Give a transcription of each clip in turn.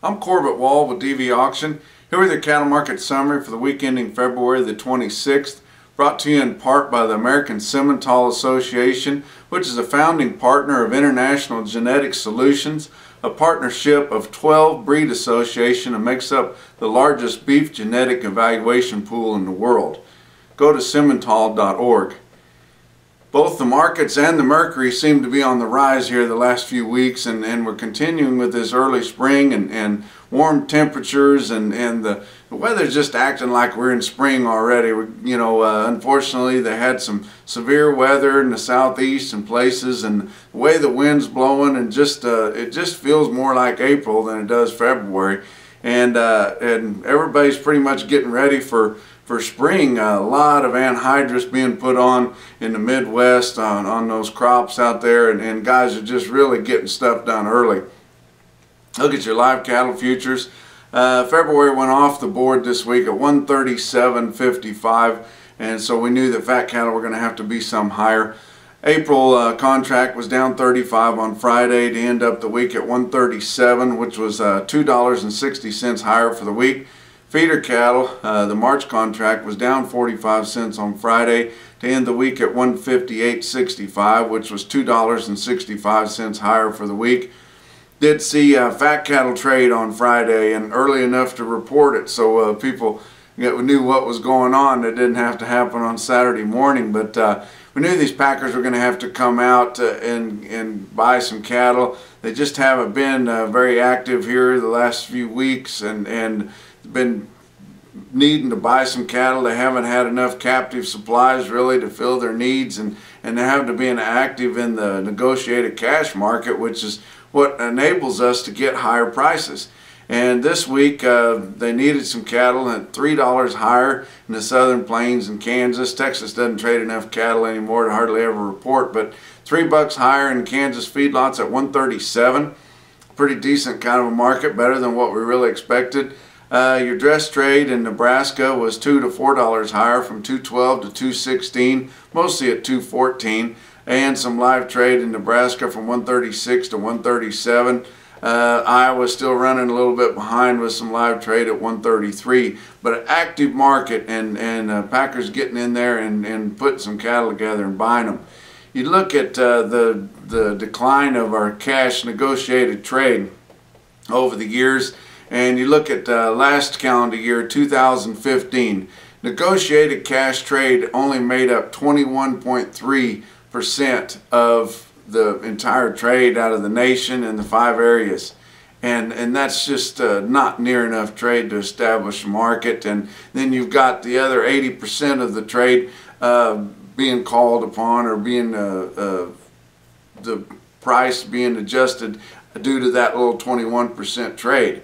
I'm Corbett Wall with DV Auction, here with your cattle market summary for the week ending February the 26th, brought to you in part by the American Simmental Association, which is a founding partner of International Genetic Solutions, a partnership of 12 breed associations and makes up the largest beef genetic evaluation pool in the world. Go to simmental.org. Both the markets and the Mercury seem to be on the rise here the last few weeks, and we're continuing with this early spring and warm temperatures, and the weather's just acting like we're in spring already. Unfortunately, they had some severe weather in the southeast and places, and the way the wind's blowing, and it just feels more like April than it does February, and everybody's pretty much getting ready for spring. A lot of anhydrous being put on in the Midwest on those crops out there, and guys are just really getting stuff done early. Look at your live cattle futures. February went off the board this week at 137.55, and so we knew that fat cattle were going to have to be some higher. April contract was down 35 on Friday to end up the week at 137, which was $2.60 higher for the week. Feeder cattle, the March contract was down 45 cents on Friday to end the week at 158.65, which was $2.65 higher for the week. Did see fat cattle trade on Friday, and early enough to report it, so people knew what was going on. It didn't have to happen on Saturday morning, but we knew these packers were going to have to come out and buy some cattle. They just haven't been very active here the last few weeks, and been needing to buy some cattle. They haven't had enough captive supplies really to fill their needs, and they have to be active in the negotiated cash market, which is what enables us to get higher prices. And this week they needed some cattle at $3 higher in the Southern Plains and Kansas. Texas doesn't trade enough cattle anymore to hardly ever report, but $3 higher in Kansas feedlots at 137. Pretty decent kind of a market, better than what we really expected. Your dress trade in Nebraska was $2 to $4 higher, from $2.12 to $2.16, mostly at $2.14, and some live trade in Nebraska from $1.36 to $1.37. Iowa's still running a little bit behind with some live trade at $1.33, but an active market, and packers getting in there and putting some cattle together and buying them. You look at the decline of our cash negotiated trade over the years, and you look at last calendar year, 2015, negotiated cash trade only made up 21.3% of the entire trade out of the nation in the 5 areas. And that's just not near enough trade to establish a market. And then you've got the other 80% of the trade being called upon, or being the price being adjusted due to that little 21% trade.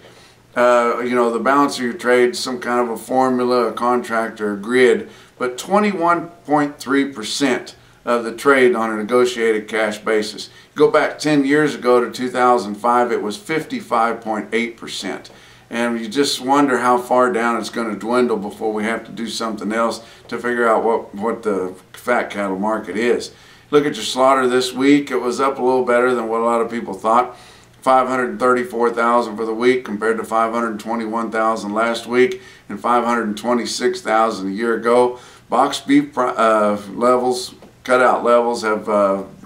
The balance of your trade, some kind of a formula, a contract, or a grid, but 21.3% of the trade on a negotiated cash basis. Go back 10 years ago to 2005, it was 55.8%. And you just wonder how far down it's going to dwindle before we have to do something else to figure out what the fat cattle market is. Look at your slaughter this week. It was up a little better than what a lot of people thought. 534,000 for the week compared to 521,000 last week and 526,000 a year ago. Box beef levels, cutout levels, have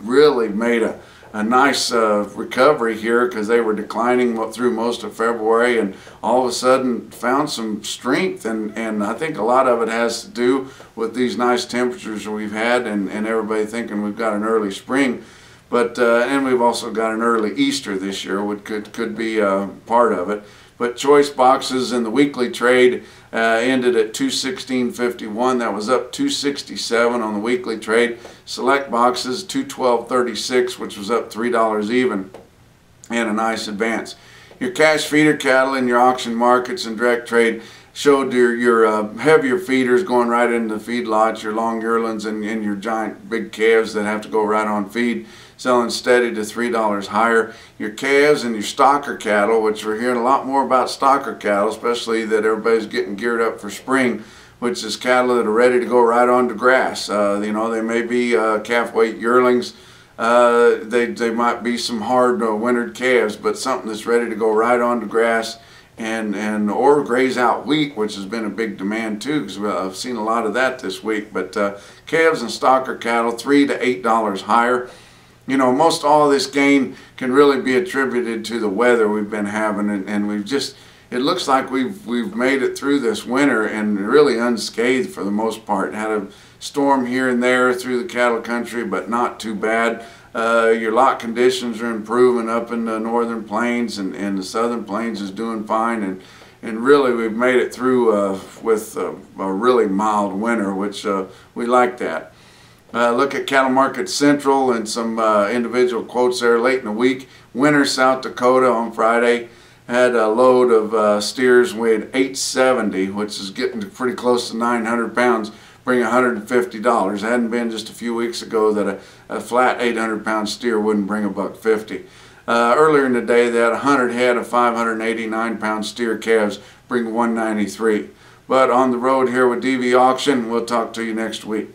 really made a nice recovery here, because they were declining through most of February, and all of a sudden found some strength, and I think a lot of it has to do with these nice temperatures we've had, and everybody thinking we've got an early spring. But and we've also got an early Easter this year, which could be part of it. But choice boxes in the weekly trade ended at 216.51. That was up 267 on the weekly trade. Select boxes 212.36, which was up $3 even, and a nice advance. Your cash feeder cattle in your auction markets and direct trade showed your heavier feeders going right into the feedlots, your long yearlings and your giant big calves that have to go right on feed, selling steady to $3 higher. Your calves and your stocker cattle, which we're hearing a lot more about stocker cattle, especially that everybody's getting geared up for spring, which is cattle that are ready to go right onto grass. They may be calf weight yearlings, They might be some hard wintered calves, but something that's ready to go right on the grass and or graze out wheat, which has been a big demand too, because I've seen a lot of that this week. But calves and stocker cattle, $3 to $8 higher. You know, most all of this gain can really be attributed to the weather we've been having, and we've just, it looks like we've made it through this winter and really unscathed for the most part. Had a storm here and there through the cattle country, but not too bad. Your lot conditions are improving up in the northern plains, and the southern plains is doing fine, and really we've made it through with a really mild winter, which we like that. Look at Cattle Market Central and some individual quotes there late in the week. Winter, South Dakota on Friday had a load of steers weighed 870, which is getting pretty close to 900 pounds, bring $150. It hadn't been just a few weeks ago that a flat 800-pound steer wouldn't bring $150. Earlier in the day, they had 100 head of 589-pound steer calves, bring $193. But on the road here with DV Auction, we'll talk to you next week.